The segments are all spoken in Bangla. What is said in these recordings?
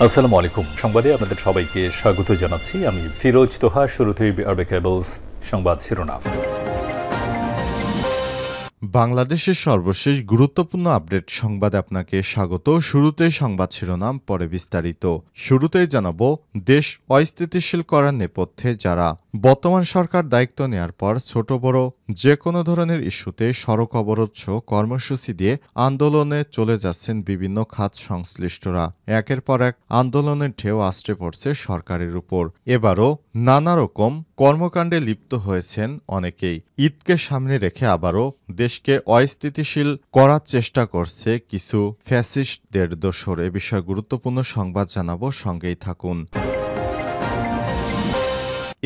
আসসালামু আলাইকুম। সংবাদে আপনাদের সবাইকে স্বাগত জানাচ্ছি। আমি ফিরোজ তোহা। শুরুতেই আরবে কেবলস সংবাদ শিরোনাম। বাংলাদেশের সর্বশেষ গুরুত্বপূর্ণ আপডেট সংবাদে আপনাকে স্বাগত। শুরুতেই সংবাদ শিরোনাম, পরে বিস্তারিত। শুরুতেই জানাবো, দেশ অস্থিতিশীল করার নেপথ্যে যারা বর্তমান সরকার দায়িত্ব নেয়ার পর ছোট বড় যে কোনো ধরনের ইস্যুতে সড়ক অবরোধ সহ কর্মসূচি দিয়ে আন্দোলনে চলে যাচ্ছেন বিভিন্ন খাত সংশ্লিষ্টরা। একের পর এক আন্দোলনের ঢেউ আসতে পড়ছে সরকারের উপর। এবারও নানা রকম কর্মকাণ্ডে লিপ্ত হয়েছেন অনেকেই। ঈদকে সামনে রেখে আবারও দেশকে অস্থিতিশীল করার চেষ্টা করছে কিছু ফ্যাসিস্টদের দোসর। এ বিষয়ে গুরুত্বপূর্ণ সংবাদ জানাবো, সঙ্গেই থাকুন।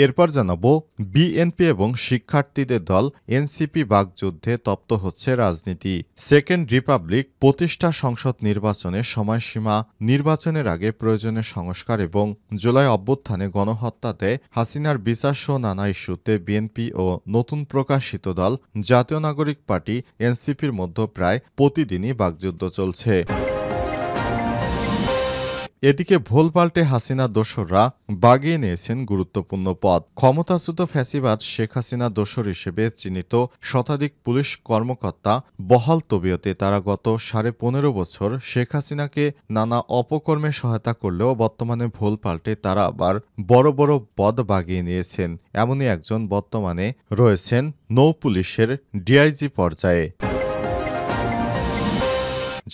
এরপর জানাবো, বিএনপি এবং শিক্ষার্থীদের দল এনসিপি বাকযুদ্ধে তপ্ত হচ্ছে রাজনীতি। সেকেন্ড রিপাবলিক প্রতিষ্ঠা সংসদ নির্বাচনের সময়সীমা, নির্বাচনের আগে প্রয়োজনীয় সংস্কার এবং জুলাই অভ্যুত্থানে গণহত্যাতে হাসিনার বিচারসহ নানা ইস্যুতে বিএনপি ও নতুন প্রকাশিত দল জাতীয় নাগরিক পার্টি এনসিপির মধ্যে প্রায় প্রতিদিনই বাকযুদ্ধ চলছে। এদিকে ভুল পাল্টে হাসিনা দোসররা বাগিয়ে নিয়েছেন গুরুত্বপূর্ণ পদ। ক্ষমতাচ্যুত ফ্যাসিবাদ শেখ হাসিনা দোসর হিসেবে চিহ্নিত শতাধিক পুলিশ কর্মকর্তা বহাল তবিয়তে তারা গত 15.5 বছর শেখ হাসিনাকে নানা অপকর্মে সহায়তা করলেও বর্তমানে ভুল পাল্টে তারা আবার বড় বড় পদ বাগিয়ে নিয়েছেন। এমনই একজন বর্তমানে রয়েছেন নৌ পুলিশের ডিআইজি পর্যায়ে।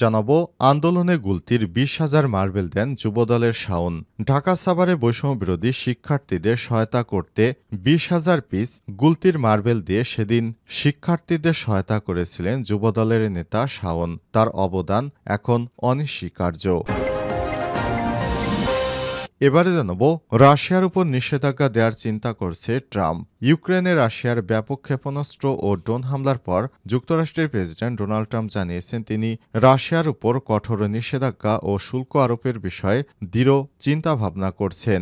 জানাবো, আন্দোলনে গুলতির 20,000 মার্বেল দেন যুবদলের শাওন। ঢাকা সাভারে বৈষম্য বিরোধী শিক্ষার্থীদের সহায়তা করতে 20,000 পিস গুলতির মার্বেল দিয়ে সেদিন শিক্ষার্থীদের সহায়তা করেছিলেন যুবদলের নেতা শাওন। তার অবদান এখন অনস্বীকার্য। এবারে জানাবো, রাশিয়ার উপর নিষেধাজ্ঞা দেওয়ার চিন্তা করছে ট্রাম্প। ইউক্রেনে রাশিয়ার ব্যাপক ক্ষেপণাস্ত্র ও ড্রোন হামলার পর যুক্তরাষ্ট্রের প্রেসিডেন্ট ডোনাল্ড ট্রাম্প জানিয়েছেন তিনি রাশিয়ার উপর কঠোর নিষেধাজ্ঞা ও শুল্ক আরোপের বিষয়ে দৃঢ় চিন্তাভাবনা করছেন।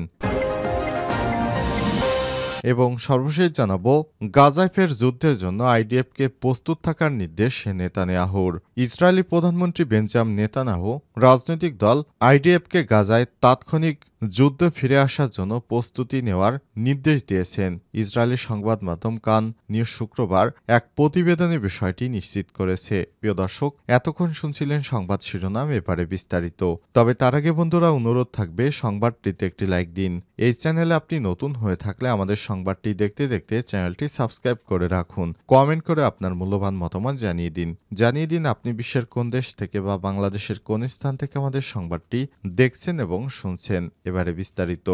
এবং সর্বশেষ জানাবো, গাজায় ফের যুদ্ধের জন্য আইডিএফকে প্রস্তুত থাকার নির্দেশ নেতানিয়াহুর। ইসরায়েলি প্রধানমন্ত্রী বেঞ্জামিন নেতানিয়াহু রাজনৈতিক দল আইডিএফকে গাজায় তাৎক্ষণিক যুদ্ধে ফিরে আসার জন্য প্রস্তুতি নেওয়ার নির্দেশ দিয়েছেন। ইসরায়েলি সংবাদ মাধ্যম কান নিউজ শুক্রবার এক প্রতিবেদনে বিষয়টি নিশ্চিত করেছে। প্রিয় দর্শক, এতক্ষণ শুনছিলেন সংবাদ শিরোনাম, এবারে বিস্তারিত। তবে তার আগে বন্ধুরা, অনুরোধ থাকবে সংবাদটিতে একটি লাইক দিন। এই চ্যানেলে আপনি নতুন হয়ে থাকলে আমাদের সংবাদটি দেখতে দেখতে চ্যানেলটি সাবস্ক্রাইব করে রাখুন। কমেন্ট করে আপনার মূল্যবান মতামত জানিয়ে দিন আপনি বিশ্বের কোন দেশ থেকে বা বাংলাদেশের কোন স্থান থেকে আমাদের সংবাদটি দেখছেন এবং শুনছেন। এবারে বিস্তারিত।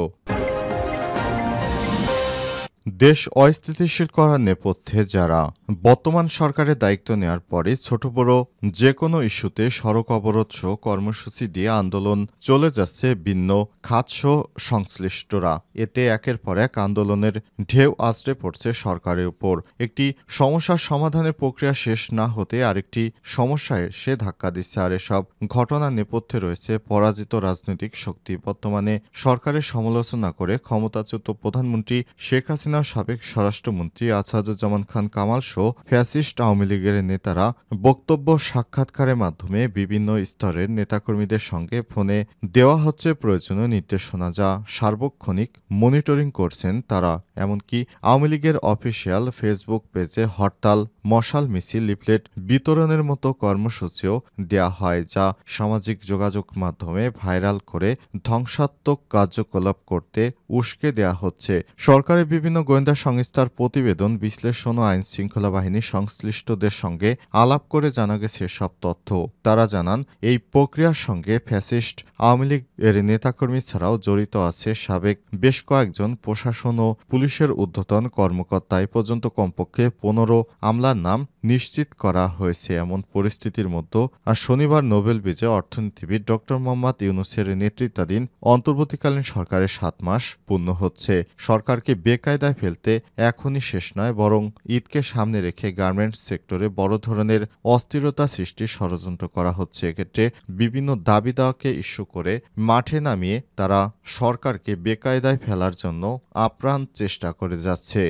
দেশ অস্থিতিশীল করার নেপথ্যে যারা বর্তমান সরকারের দায়িত্ব নেওয়ার পরে ছোট বড় যে কোনো ইস্যুতে সড়ক অবরোধ সহ কর্মসূচি দিয়ে আন্দোলন চলে যাচ্ছে ভিন্ন খাতসহ সংশ্লিষ্টরা। এতে একের পর এক আন্দোলনের ঢেউ আসতে পড়ছে সরকারের উপর। একটি সমস্যার সমাধানের প্রক্রিয়া শেষ না হতে আরেকটি সমস্যায় সে ধাক্কা দিচ্ছে। আর এসব ঘটনার নেপথ্যে রয়েছে পরাজিত রাজনৈতিক শক্তি। বর্তমানে সরকারের সমালোচনা করে ক্ষমতাচ্যুত প্রধানমন্ত্রী শেখ হাসিনা, সাবেক স্বরাষ্ট্রমন্ত্রী আসাদুজ্জামান খান কামাল সহ ফ্যাসিস্ট আওয়ামী লীগের নেতারা বক্তব্য সাক্ষাৎকারের মাধ্যমে বিভিন্ন স্তরের নেতাকর্মীদের সঙ্গে ফোনে দেওয়া হচ্ছে প্রয়োজনীয় নির্দেশনা, যা সার্বক্ষণিক মনিটরিং করছেন তারা। এমনকি আওয়ামী লীগের অফিসিয়াল ফেসবুক পেজে হরতাল, মশাল মিছিল, লিফলেট বিতরণের মতো কর্মসূচিও দেয়া হয়, যা সামাজিক যোগাযোগ মাধ্যমে ভাইরাল করে ধ্বংসাত্মক কার্যকলাপ করতে উস্কে দেয়া হচ্ছে। সরকারের বিভিন্ন গোয়েন্দা সংস্থার প্রতিবেদন বিশ্লেষণ ও আইন শৃঙ্খলা বাহিনীর সংশ্লিষ্টদের সঙ্গে আলাপ করে জানা গেছে সব তথ্য। তারা জানান, এই প্রক্রিয়ার সঙ্গে ফ্যাসিস্ট আওয়ামী লীগ এর নেতাকর্মী ছাড়াও জড়িত আছে সাবেক বেশ কয়েকজন প্রশাসন ও পুলিশের ঊর্ধ্বতন কর্মকর্তা। এ পর্যন্ত কমপক্ষে 15 আমলার নাম নিশ্চিত করা হয়েছে। এমন পরিস্থিতির মধ্যে আর শনিবার নোবেল বিজয়ী অর্থনীতিবিদ ড মোহাম্মদ ইউনূসের নেতৃত্বাধীন অন্তর্বর্তীকালীন সরকারের 7 মাস পূর্ণ হচ্ছে। সরকারকে বেকায়দায় ফেলতে এখনই শেষ নয়, বরং ঈদকে সামনে রেখে গার্মেন্টস সেক্টরে বড় ধরনের অস্থিরতা সৃষ্টির ষড়যন্ত্র করা হচ্ছে। এক্ষেত্রে বিভিন্ন দাবি দাওয়াকে ইস্যু করে মাঠে নামিয়ে তারা সরকারকে বেকায়দায় ফেলার জন্য আপ্রাণ চেষ্টা করে যাচ্ছে।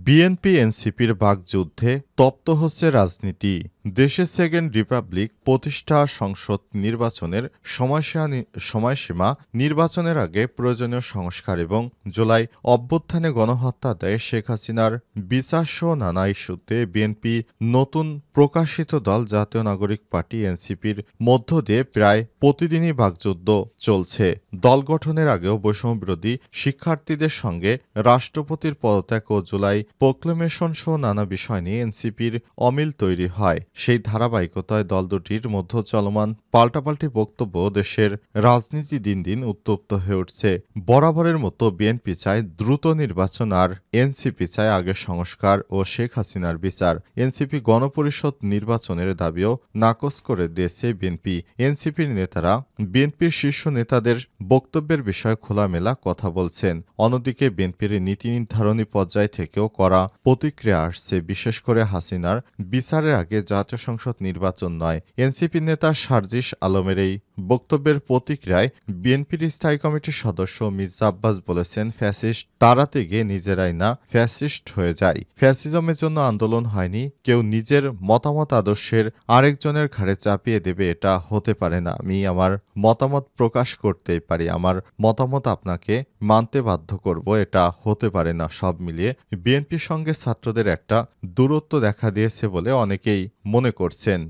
বিএনপি এনসিপির বাকযুদ্ধে তপ্ত হচ্ছে রাজনীতি। দেশে সেকেন্ড রিপাবলিক প্রতিষ্ঠা, সংসদ নির্বাচনের সময়সীমা, নির্বাচনের আগে প্রয়োজনীয় সংস্কার এবং জুলাই অভ্যুত্থানে গণহত্যা দেয় শেখ হাসিনার বিচারসহ নানা ইস্যুতে বিএনপি নতুন প্রকাশিত দল জাতীয় নাগরিক পার্টি এনসিপির মধ্য দিয়ে প্রায় প্রতিদিনই বাকযুদ্ধ চলছে। দল গঠনের আগেও বৈষম্যবিরোধী শিক্ষার্থীদের সঙ্গে রাষ্ট্রপতির পদত্যাগ ও জুলাই প্রোক্লেমেশন সহ নানা বিষয় নিয়ে এনসিপির অমিল তৈরি হয়। সেই ধারাবাহিকতায় দল দুটির মধ্যে চলমান পাল্টাপাল্টি বক্তব্য দেশের রাজনীতি দিন দিন উত্তপ্ত হয়ে উঠছে। বরাবরের মতো বিএনপি চায় দ্রুত নির্বাচন আর এনসিপি চায় আগের সংস্কার ও শেখ হাসিনার বিচার। এনসিপি গণপরিষদ নির্বাচনের দাবিও নাকচ করে দিয়েছে বিএনপি। এনসিপির নেতারা বিএনপির শীর্ষ নেতাদের বক্তব্যের বিষয়ে খোলামেলা কথা বলছেন। অন্যদিকে বিএনপির নীতি নির্ধারণী পর্যায় থেকেও কড়া প্রতিক্রিয়া আসছে, বিশেষ করে হাসিনার বিচারের আগে জাতীয় সংসদ নির্বাচন নয়। এনসিপি নেতা সার্জিস আলমের এই বক্তব্যের প্রতিক্রিয়ায় বিএনপির স্থায়ী কমিটির সদস্য মির্জা আব্বাস বলেছেন, ফ্যাসিস্ট তাড়াতে গিয়ে নিজেরাই না ফ্যাসিস্ট হয়ে যায়। ফ্যাসিজমের জন্য আন্দোলন হয়নি, কেউ নিজের মতামত আদর্শের আরেকজনের ঘাড়ে চাপিয়ে দেবে, এটা হতে পারে না। আমি আমার মতামত প্রকাশ করতেই পারি, আমার মতামত আপনাকে মানতে বাধ্য করব, এটা হতে পারে না। সব মিলিয়ে বিএনপির সঙ্গে ছাত্রদের একটা দূরত্ব দেখা দিয়েছে বলে অনেকেই মনে করছেন।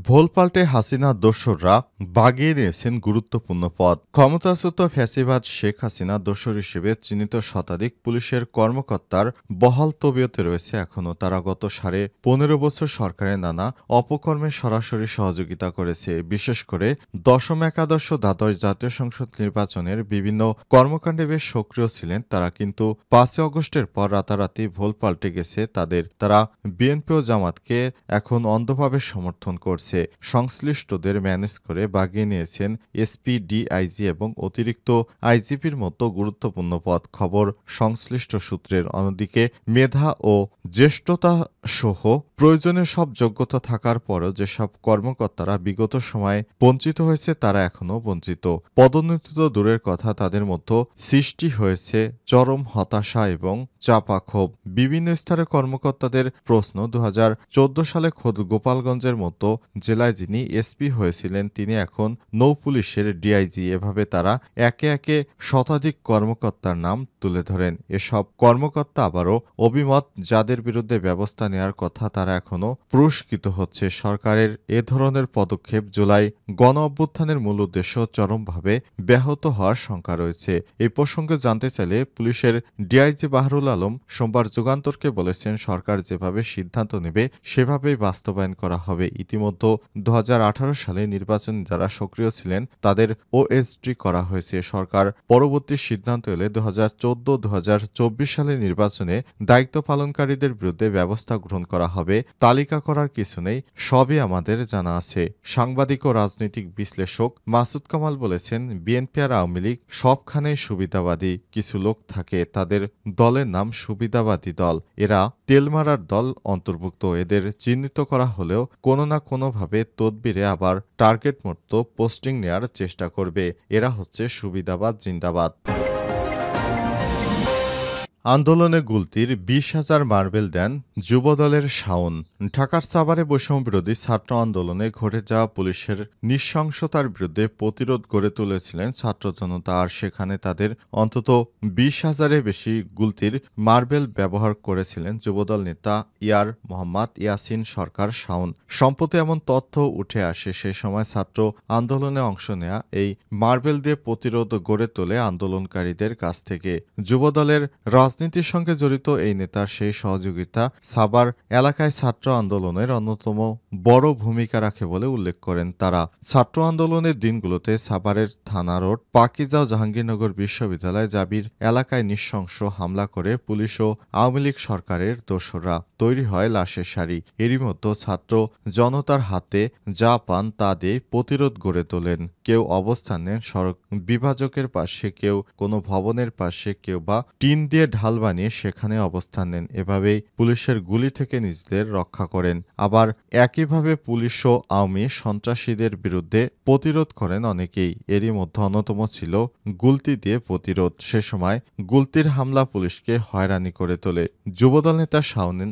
ভোলপাল্টে হাসিনা দোসররা বাগিয়ে নিয়েছেন গুরুত্বপূর্ণ পদ। ক্ষমতাচ্যুত ফ্যাসিবাদ শেখ হাসিনা দোসর হিসেবে চিহ্নিত শতাধিক পুলিশের কর্মকর্তার বহাল তবিয়তে রয়েছে এখনও। তারা গত 15.5 বছর সরকারের নানা অপকর্মে সরাসরি সহযোগিতা করেছে। বিশেষ করে দশম, একাদশ, দ্বাদশ জাতীয় সংসদ নির্বাচনের বিভিন্ন কর্মকাণ্ডে বেশ সক্রিয় ছিলেন তারা। কিন্তু 5 আগস্টের পর রাতারাতি ভোল পাল্টে গেছে তাদের। তারা বিএনপি ও জামাতকে এখন অন্ধভাবে সমর্থন করছে। সংশ্লিষ্টদের ম্যানেজ করে বাগিয়ে নিয়েছেন এসপি, ডিআইজি এবং অতিরিক্ত আইজিপির মতো গুরুত্বপূর্ণ পদ। খবর সংশ্লিষ্ট সূত্রের। অন্যদিকে মেধা ও জ্যেষ্ঠতা সহ প্রয়োজনীয় সব যোগ্যতা থাকার পরও যেসব কর্মকর্তারা বিগত সময়ে বঞ্চিত হয়েছে তারা এখনও বঞ্চিত। পদোন্নতি তো দূরের কথা, তাদের মধ্যে সৃষ্টি হয়েছে চরম হতাশা এবং চাপা ক্ষোভ। বিভিন্ন স্তরের কর্মকর্তাদের প্রশ্ন, 2014 সালে খোদ গোপালগঞ্জের মতো জেলায় যিনি এসপি হয়েছিলেন তিনি এখন নৌপুলিশের ডিআইজি। এভাবে তারা একে একে শতাধিক কর্মকর্তার নাম তুলে ধরেন। এসব কর্মকর্তা আবারও অভিমত, যাদের বিরুদ্ধে ব্যবস্থা নেওয়ার কথা তারা এখনও পুরস্কৃত হচ্ছে। সরকারের এ ধরনের পদক্ষেপ জুলাই গণ অভ্যুত্থানের মূল উদ্দেশ্য চরমভাবে ব্যাহত হওয়ার শঙ্কা রয়েছে। এই প্রসঙ্গে জানতে চাইলে পুলিশের ডিআইজি বাহরুল আলম সোমবার যুগান্তরকে বলেছেন, সরকার যেভাবে সিদ্ধান্ত নেবে সেভাবেই বাস্তবায়ন করা হবে। ইতিমধ্যে 2018 সালে নির্বাচনে যারা সক্রিয় ছিলেন তাদের ওএসডি করা হয়েছে। সরকার পরবর্তী সিদ্ধান্ত এলে 2014-2024 সালে নির্বাচনে দায়িত্ব পালনকারীদের বিরুদ্ধে ব্যবস্থা গ্রহণ করা হবে। তালিকা করার কিছু নেই, সবই আমাদের জানা আছে। সাংবাদিক ও রাজনৈতিক বিশ্লেষক মাসুদ কামাল বলেছেন, বিএনপি আর আওয়ামী লীগ সবখানেই সুবিধাবাদী কিছু লোক থাকে, তাদের দলের নাম সুবিধাবাদী দল। এরা তেলমারার দল অন্তর্ভুক্ত। এদের চিহ্নিত করা হলেও কোনো না কোনোভাবে তদবিরে আবার টার্গেট মতো পোস্টিং নেয়ার চেষ্টা করবে। এরা হচ্ছে সুবিধাবাদ জিন্দাবাদ। আন্দোলনে গুলতির 20,000 মার্বেল দেন যুবদলের শাওন। ঢাকার সাভারে বৈষম্যবিরোধী ছাত্র আন্দোলনে ঘটে যাওয়া পুলিশের নৃশংসতার বিরুদ্ধে প্রতিরোধ গড়ে তুলেছিলেন ছাত্র জনতা, আর সেখানে তাদের অন্তত 20,000-এর বেশি গুলতির মার্বেল ব্যবহার করেছিলেন যুবদল নেতা ইয়ার মোহাম্মদ ইয়াসিন সরকার শাওন। সম্প্রতি এমন তথ্য উঠে আসে, সেই সময় ছাত্র আন্দোলনে অংশ নেয়া এই মার্বেল দিয়ে প্রতিরোধ গড়ে তোলে আন্দোলনকারীদের কাছ থেকে। যুবদলের রাজনীতির সঙ্গে জড়িত এই নেতার সেই সহযোগিতা সাভার এলাকায় ছাত্র আন্দোলনের অন্যতম বড় ভূমিকা রাখে বলে উল্লেখ করেন তারা। ছাত্র আন্দোলনের দিনগুলোতে সাভারের থানা রোড, পাকিজা ও জাহাঙ্গীরনগর বিশ্ববিদ্যালয়, জাবির এলাকায় নৃশংস হামলা করে পুলিশ ও আওয়ামী লীগ সরকারের দোসররা। তৈরি হয় লাশের সারি। এরই মধ্যে ছাত্র জনতার হাতে যা পান তা দিয়ে প্রতিরোধ গড়ে তোলেন। কেউ অবস্থান নেন সড়ক বিভাজকের পাশে, কেউ কোনো ভবনের পাশে, কেউ বা টিন দিয়ে ঢাল বানিয়ে সেখানে অবস্থান নেন। এভাবেই পুলিশের গুলি থেকে নিজেদের রক্ষা করেন। আবার একইভাবে পুলিশ ও আওয়ামী সন্ত্রাসীদের বিরুদ্ধে প্রতিরোধ করেন অনেকেই। এরই মধ্যে অন্যতম ছিল গুলতি দিয়ে প্রতিরোধ। সে সময় গুলতির হামলা পুলিশকে হয়রানি করে তোলে। যুবদল নেতা শাওনের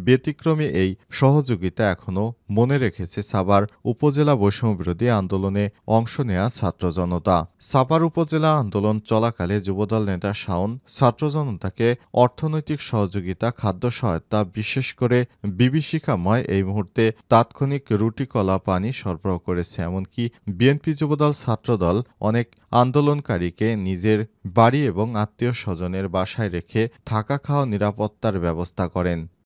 ব্যতিক্রমী এই সহযোগিতা এখনো মনে রেখেছে সাভার উপজেলা বৈষম্যবিরোধী আন্দোলনে অংশ নেয়া ছাত্র জনতা। সাভার উপজেলা আন্দোলন চলাকালে যুবদল নেতা শাওন ছাত্র জনতাকে অর্থনৈতিক সহযোগিতা, খাদ্য সহায়তা, বিশেষ করে বিভীষিকাময় এই মুহূর্তে তাৎক্ষণিক রুটি, কলা, পানি সরবরাহ করেছে। এমনকি বিএনপি যুবদল ছাত্রদল অনেক আন্দোলনকারীকে নিজের বাড়ি এবং আত্মীয় স্বজনের বাসায় রেখে থাকা, খাওয়া, নিরাপত্তার ব্যবস্থা করেন।